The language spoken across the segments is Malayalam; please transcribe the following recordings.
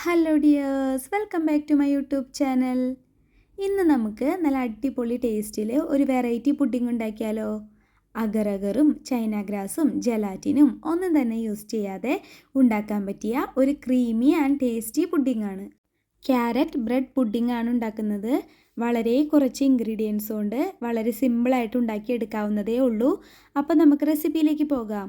Hello dears, welcome back to my YouTube channel. ഇന്ന് നമുക്ക് നല്ല അടിപൊളി ടേസ്റ്റിൽ ഒരു വെറൈറ്റി പുഡിംഗ് ഉണ്ടാക്കിയാലോ? അഗർ ചൈന ഗ്രാസും ജലാറ്റിനും ഒന്നും തന്നെ യൂസ് ചെയ്യാതെ ഉണ്ടാക്കാൻ പറ്റിയ ഒരു ക്രീമി ആൻഡ് ടേസ്റ്റി പുഡിംഗ് ആണ്. ക്യാരറ്റ് ബ്രെഡ് പുഡിംഗ് ആണ് ഉണ്ടാക്കുന്നത്. വളരെ കുറച്ച് ഇൻഗ്രീഡിയൻസ് കൊണ്ട് വളരെ സിമ്പിളായിട്ട് ഉണ്ടാക്കിയെടുക്കാവുന്നതേ ഉള്ളൂ. അപ്പോൾ നമുക്ക് റെസിപ്പിയിലേക്ക് പോകാം.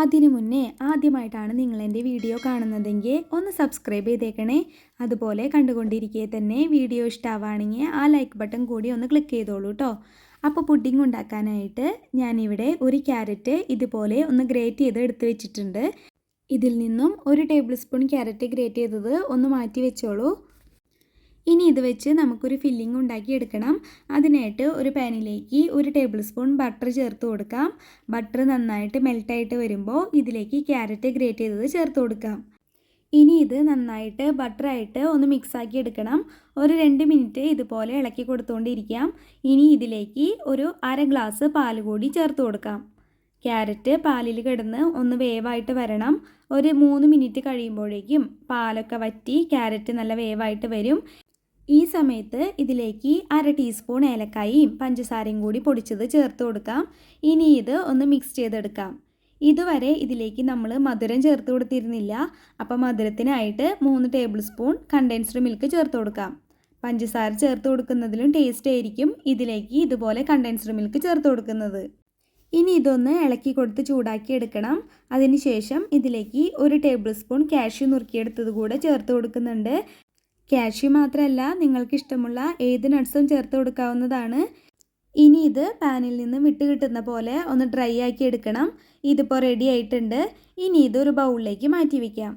അതിനു മുന്നേ ആദ്യമായിട്ടാണ് നിങ്ങൾ എൻ്റെ വീഡിയോ കാണുന്നതെങ്കിൽ ഒന്ന് സബ്സ്ക്രൈബ് ചെയ്തേക്കണേ. അതുപോലെ കണ്ടുകൊണ്ടിരിക്കെ തന്നെ വീഡിയോ ഇഷ്ടമാവുകയാണെങ്കിൽ ആ ലൈക്ക് ബട്ടൺ കൂടി ഒന്ന് ക്ലിക്ക് ചെയ്തോളൂ കേട്ടോ. അപ്പോൾ പുഡിംഗ് ഉണ്ടാക്കാനായിട്ട് ഞാനിവിടെ ഒരു ക്യാരറ്റ് ഇതുപോലെ ഒന്ന് ഗ്രേറ്റ് ചെയ്ത് എടുത്ത് വെച്ചിട്ടുണ്ട്. ഇതിൽ നിന്നും ഒരു ടേബിൾ സ്പൂൺ ക്യാരറ്റ് ഗ്രേറ്റ് ചെയ്തത് ഒന്ന് മാറ്റി വെച്ചോളൂ. ഇനി ഇത് വെച്ച് നമുക്കൊരു ഫില്ലിംഗ് ഉണ്ടാക്കിയെടുക്കണം. അതിനായിട്ട് ഒരു പാനിലേക്ക് ഒരു ടേബിൾ സ്പൂൺ ബട്ടർ ചേർത്ത് കൊടുക്കാം. ബട്ടർ നന്നായിട്ട് മെൽട്ടായിട്ട് വരുമ്പോൾ ഇതിലേക്ക് ക്യാരറ്റ് ഗ്രേറ്റ് ചെയ്തത് ചേർത്ത് കൊടുക്കാം. ഇനി ഇത് നന്നായിട്ട് ബട്ടറായിട്ട് ഒന്ന് മിക്സാക്കി എടുക്കണം. ഒരു 2 മിനിറ്റ് ഇതുപോലെ ഇളക്കി കൊടുത്തുകൊണ്ടിരിക്കാം. ഇനി ഇതിലേക്ക് ഒരു അര ഗ്ലാസ് പാൽ കൂടി ചേർത്ത് കൊടുക്കാം. ക്യാരറ്റ് പാലിൽ കിടന്ന് ഒന്ന് വേവായിട്ട് വരണം. ഒരു 3 മിനിറ്റ് കഴിയുമ്പോഴേക്കും പാലൊക്കെ വറ്റി ക്യാരറ്റ് നല്ല വേവായിട്ട് വരും. ഈ സമയത്ത് ഇതിലേക്ക് അര ടീസ്പൂൺ ഏലക്കായും പഞ്ചസാരയും കൂടി പൊടിച്ചത് ചേർത്ത് കൊടുക്കാം. ഇനി ഇത് ഒന്ന് മിക്സ് ചെയ്തെടുക്കാം. ഇതുവരെ ഇതിലേക്ക് നമ്മൾ മധുരം ചേർത്ത് കൊടുത്തിരുന്നില്ല. അപ്പോൾ മധുരത്തിനായിട്ട് 3 ടേബിൾ സ്പൂൺ കണ്ടൻസ്ഡ് മിൽക്ക് ചേർത്ത് കൊടുക്കാം. പഞ്ചസാര ചേർത്ത് കൊടുക്കുന്നതിലും ടേസ്റ്റ് ആയിരിക്കും ഇതിലേക്ക് ഇതുപോലെ കണ്ടൻസ്ഡ് മിൽക്ക് ചേർത്ത് കൊടുക്കുന്നത്. ഇനി ഇതൊന്ന് ഇളക്കി കൊടുത്ത് ചൂടാക്കി എടുക്കണം. അതിനുശേഷം ഇതിലേക്ക് ഒരു ടേബിൾ സ്പൂൺ കാഷ്യൂ നുറുക്കിയെടുത്തത് കൂടെ ചേർത്ത് കൊടുക്കുന്നുണ്ട്. കാഷ്യൂ മാത്രമല്ല, നിങ്ങൾക്ക് ഇഷ്ടമുള്ള ഏത് നട്ട്സും ചേർത്ത് കൊടുക്കാവുന്നതാണ്. ഇനി ഇത് പാനിൽ നിന്ന് വിട്ട് കിട്ടുന്ന പോലെ ഒന്ന് ഡ്രൈ ആക്കി എടുക്കണം. ഇതിപ്പോൾ റെഡി ആയിട്ടുണ്ട്. ഇനി ഇതൊരു ബൗളിലേക്ക് മാറ്റി വയ്ക്കാം.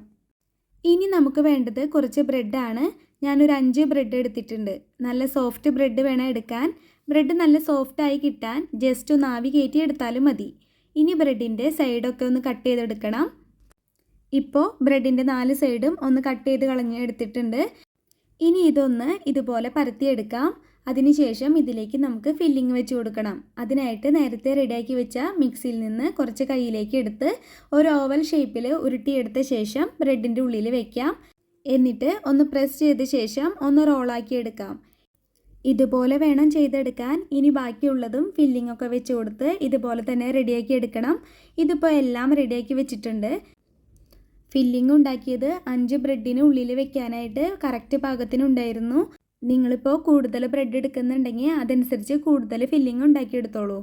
ഇനി നമുക്ക് വേണ്ടത് കുറച്ച് ബ്രെഡാണ്. ഞാനൊരു 5 ബ്രെഡ് എടുത്തിട്ടുണ്ട്. നല്ല സോഫ്റ്റ് ബ്രെഡ് വേണം എടുക്കാൻ. ബ്രെഡ് നല്ല സോഫ്റ്റായി കിട്ടാൻ ജസ്റ്റ് ഒന്ന് ആവി കയറ്റി എടുത്താലും മതി. ഇനി ബ്രെഡിൻ്റെ സൈഡൊക്കെ ഒന്ന് കട്ട് ചെയ്തെടുക്കണം. ഇപ്പോൾ ബ്രെഡിൻ്റെ 4 സൈഡും ഒന്ന് കട്ട് ചെയ്ത് കളഞ്ഞ് എടുത്തിട്ടുണ്ട്. ഇനി ഇതൊന്ന് ഇതുപോലെ പരത്തിയെടുക്കാം. അതിനുശേഷം ഇതിലേക്ക് നമുക്ക് ഫില്ലിംഗ് വെച്ച് കൊടുക്കണം. അതിനായിട്ട് നേരത്തെ റെഡിയാക്കി വെച്ച മിക്സിയിൽ നിന്ന് കുറച്ച് കയ്യിലേക്ക് എടുത്ത് ഒരു ഓവൽ ഷേപ്പിൽ ഉരുട്ടിയെടുത്ത ശേഷം ബ്രെഡിൻ്റെ ഉള്ളിൽ വെക്കാം. എന്നിട്ട് ഒന്ന് പ്രസ് ചെയ്ത ശേഷം ഒന്ന് റോളാക്കി എടുക്കാം. ഇതുപോലെ വേണം ചെയ്തെടുക്കാൻ. ഇനി ബാക്കിയുള്ളതും ഫില്ലിംഗ് ഒക്കെ വെച്ച് കൊടുത്ത് ഇതുപോലെ തന്നെ റെഡിയാക്കി എടുക്കണം. ഇതിപ്പോൾ എല്ലാം റെഡിയാക്കി വെച്ചിട്ടുണ്ട്. ഫില്ലിംഗ് ഉണ്ടാക്കിയത് 5 ബ്രെഡിന് ഉള്ളിൽ വെക്കാനായിട്ട് കറക്റ്റ് പാകത്തിനുണ്ടായിരുന്നു. നിങ്ങളിപ്പോൾ കൂടുതൽ ബ്രെഡ് എടുക്കുന്നുണ്ടെങ്കിൽ അതനുസരിച്ച് കൂടുതൽ ഫില്ലിംഗ് ഉണ്ടാക്കിയെടുത്തോളൂ.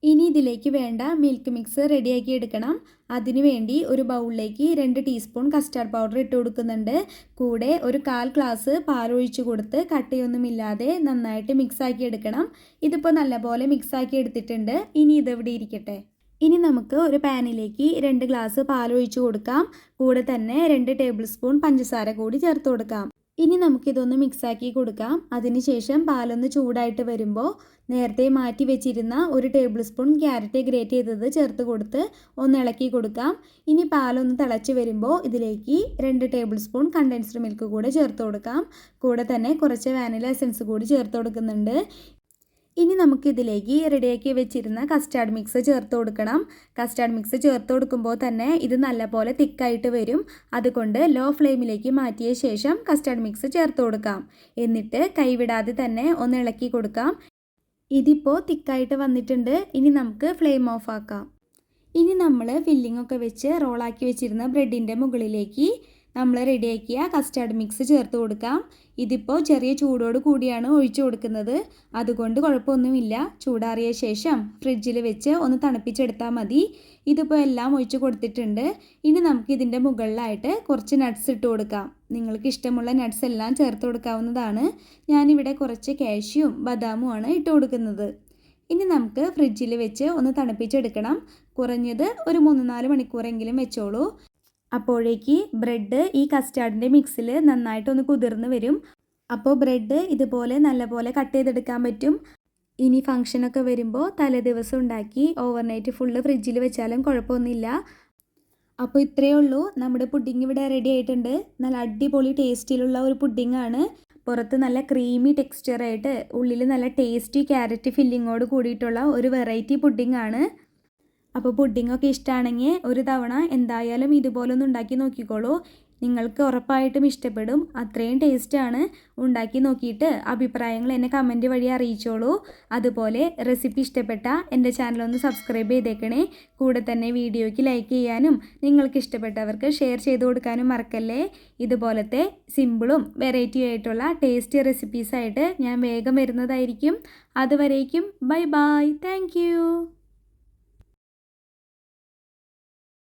ഇനി ഇതിലേക്ക് വേണ്ട മിൽക്ക് മിക്സ് റെഡിയാക്കി എടുക്കണം. അതിനുവേണ്ടി ഒരു ബൗളിലേക്ക് 2 ടീസ്പൂൺ കസ്റ്റാർഡ് പൗഡർ ഇട്ട് കൊടുക്കുന്നുണ്ട്. കൂടെ ഒരു 1/4 ഗ്ലാസ് പാലൊഴിച്ച് കൊടുത്ത് കട്ടയൊന്നുമില്ലാതെ നന്നായിട്ട് മിക്സാക്കി എടുക്കണം. ഇതിപ്പോൾ നല്ലപോലെ മിക്സാക്കി എടുത്തിട്ടുണ്ട്. ഇനി ഇതെവിടെ ഇരിക്കട്ടെ. ഇനി നമുക്ക് ഒരു പാനിലേക്ക് 2 ഗ്ലാസ് പാലൊഴിച്ച് കൊടുക്കാം. കൂടെ തന്നെ 2 ടേബിൾ സ്പൂൺ പഞ്ചസാര കൂടി ചേർത്ത് കൊടുക്കാം. ഇനി നമുക്കിതൊന്ന് മിക്സാക്കി കൊടുക്കാം. അതിനുശേഷം പാലൊന്ന് ചൂടായിട്ട് വരുമ്പോൾ നേരത്തെ മാറ്റി വെച്ചിരുന്ന ഒരു ടേബിൾ സ്പൂൺ ക്യാരറ്റ് ഗ്രേറ്റ് ചെയ്തത് ചേർത്ത് കൊടുത്ത് ഒന്ന് ഇളക്കി കൊടുക്കാം. ഇനി പാലൊന്ന് തിളച്ച് വരുമ്പോൾ ഇതിലേക്ക് 2 ടേബിൾ സ്പൂൺ കണ്ടൻസ്ഡ് മിൽക്ക് കൂടെ ചേർത്ത് കൊടുക്കാം. കൂടെ തന്നെ കുറച്ച് വാനില എസൻസ് കൂടി ചേർത്ത് കൊടുക്കുന്നുണ്ട്. ഇനി നമുക്കിതിലേക്ക് റെഡിയാക്കി വെച്ചിരുന്ന കസ്റ്റാർഡ് മിക്സ് ചേർത്ത് കൊടുക്കണം. കസ്റ്റാർഡ് മിക്സ് ചേർത്ത് കൊടുക്കുമ്പോൾ തന്നെ ഇത് നല്ലപോലെ തിക്കായിട്ട് വരും. അതുകൊണ്ട് ലോ ഫ്ലെയിമിലേക്ക് മാറ്റിയ ശേഷം കസ്റ്റാർഡ് മിക്സ് ചേർത്ത് കൊടുക്കാം. എന്നിട്ട് കൈവിടാതെ തന്നെ ഒന്ന് ഇളക്കി കൊടുക്കാം. ഇതിപ്പോൾ തിക്കായിട്ട് വന്നിട്ടുണ്ട്. ഇനി നമുക്ക് ഫ്ലെയിം ഓഫ് ആക്കാം. ഇനി നമ്മൾ ഫില്ലിംഗ് ഒക്കെ വെച്ച് റോളാക്കി വെച്ചിരുന്ന ബ്രെഡിൻ്റെ മുകളിലേക്ക് നമ്മൾ റെഡിയാക്കിയ കസ്റ്റാർഡ് മിക്സ് ചേർത്ത് കൊടുക്കാം. ഇതിപ്പോൾ ചെറിയ ചൂടോട് കൂടിയാണ് ഒഴിച്ചു കൊടുക്കുന്നത്. അതുകൊണ്ട് കുഴപ്പമൊന്നുമില്ല. ചൂടാറിയ ശേഷം ഫ്രിഡ്ജിൽ വെച്ച് ഒന്ന് തണുപ്പിച്ചെടുത്താൽ മതി. ഇതിപ്പോൾ എല്ലാം ഒഴിച്ചു കൊടുത്തിട്ടുണ്ട്. ഇനി നമുക്ക് ഇതിൻ്റെ മുകളിലായിട്ട് കുറച്ച് നട്ട്സ് ഇട്ട് കൊടുക്കാം. നിങ്ങൾക്ക് ഇഷ്ടമുള്ള നട്ട്സ് എല്ലാം ചേർത്ത് കൊടുക്കാവുന്നതാണ്. ഞാനിവിടെ കുറച്ച് കാഷ്യൂം ബദാമുമാണ് ഇട്ട് കൊടുക്കുന്നത്. ഇനി നമുക്ക് ഫ്രിഡ്ജിൽ വെച്ച് ഒന്ന് തണുപ്പിച്ചെടുക്കണം. കുറഞ്ഞത് ഒരു 3-4 മണിക്കൂറെങ്കിലും വെച്ചോളൂ. അപ്പോഴേക്ക് ബ്രെഡ് ഈ കസ്റ്റാർഡിൻ്റെ മിക്സിൽ നന്നായിട്ടൊന്ന് കുതിർന്ന് വരും. അപ്പോൾ ബ്രെഡ് ഇതുപോലെ നല്ലപോലെ കട്ട് ചെയ്തെടുക്കാൻ പറ്റും. ഇനി ഫംഗ്ഷനൊക്കെ വരുമ്പോൾ തലേദിവസം ഉണ്ടാക്കി ഓവർനൈറ്റ് ഫുള്ള് ഫ്രിഡ്ജിൽ വെച്ചാലും കുഴപ്പമൊന്നുമില്ല. അപ്പോൾ ഇത്രയേ ഉള്ളൂ. നമ്മുടെ പുഡിംഗ് ഇവിടെ റെഡി ആയിട്ടുണ്ട്. നല്ല അടിപൊളി ടേസ്റ്റിലുള്ള ഒരു പുഡിംഗാണ്. പുറത്ത് നല്ല ക്രീമി ടെക്സ്ചറായിട്ട് ഉള്ളിൽ നല്ല ടേസ്റ്റി ക്യാരറ്റ് ഫില്ലിങ്ങോട് കൂടിയിട്ടുള്ള ഒരു വെറൈറ്റി പുഡിംഗാണ്. അപ്പോൾ പുഡിംഗ് ഒക്കെ ഇഷ്ടമാണെങ്കിൽ ഒരു തവണ എന്തായാലും ഇതുപോലെ ഒന്ന് ഉണ്ടാക്കി നോക്കിക്കോളൂ. നിങ്ങൾക്ക് ഉറപ്പായിട്ടും ഇഷ്ടപ്പെടും. അത്രയും ടേസ്റ്റാണ്. ഉണ്ടാക്കി നോക്കിയിട്ട് അഭിപ്രായങ്ങൾ എന്നെ കമൻറ്റ് വഴി അറിയിച്ചോളൂ. അതുപോലെ റെസിപ്പി ഇഷ്ടപ്പെട്ട എൻ്റെ ചാനലൊന്ന് സബ്സ്ക്രൈബ് ചെയ്തേക്കണേ. കൂടെ തന്നെ വീഡിയോയ്ക്ക് ലൈക്ക് ചെയ്യാനും നിങ്ങൾക്ക് ഇഷ്ടപ്പെട്ടവർക്ക് ഷെയർ ചെയ്ത് കൊടുക്കാനും മറക്കല്ലേ. ഇതുപോലത്തെ സിമ്പിളും വെറൈറ്റി ആയിട്ടുള്ള ടേസ്റ്റി റെസിപ്പീസായിട്ട് ഞാൻ വേഗം വരുന്നതായിരിക്കും. അതുവരേക്കും ബൈ ബൈ. Thank you.